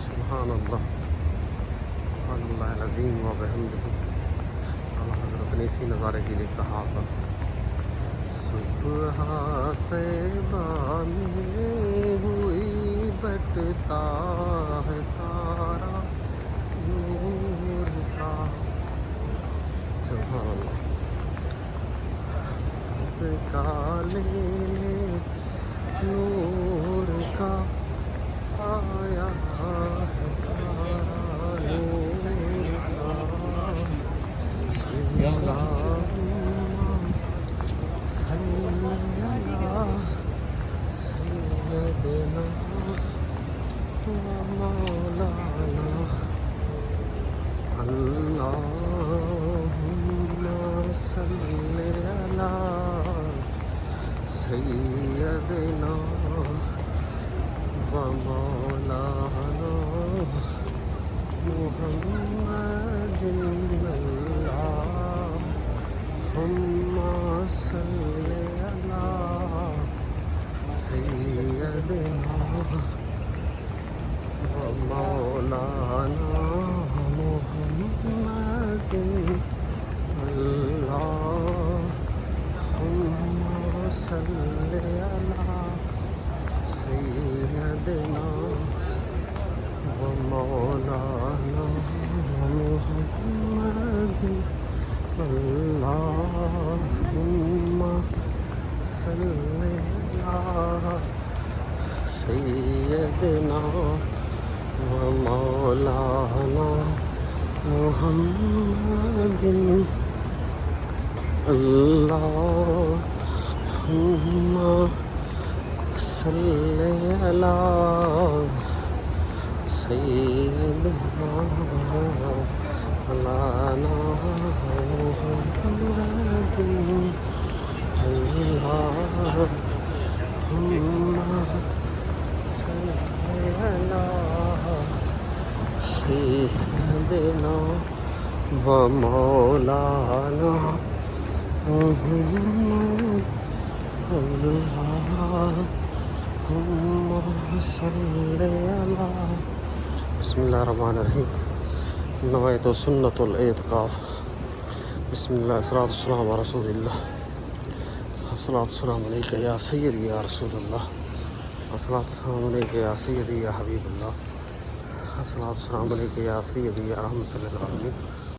سبحان اللہ، سبحان اللہ العظیم و بحمدہ۔ اعلیٰ حضرت نے اسی نظارے کے لیے کہا تھا، صبح طیبہ میں ہوئی بٹتا ہے تارا نور کا۔ سبحان اللہ۔ کالے نور کا آیا ہے تارا نور کا، اللہم صلی علی سیدنا و مولانا، اللہم صلی علی سیدنا و مولانا محمد، اللہم صلی علی سیدنا و مولانا محمد، اللہم صلی علی سیدنا و مولانا محمد، اللہم صلی علی سیدنا و مولانا محمد، اللہم صلی علی سیدنا مولانا محمد، اللہم صلی علی سیدنا و مولانا محمد، اللہم صلی علی۔ بسم اللہ الرحمن الرحیم۔ نویت سنت الاعتکاف۔ بسم اللہ، الصلاۃ والسلام علی رسول اللہ، الصلاۃ والسلام علیک یا سیدی یا رسول اللہ، الصلاۃ والسلام علیک یا سیدی یا حبیب اللہ، الصلاۃ والسلام علیک یا سیدی یا رحمۃ للعالمین۔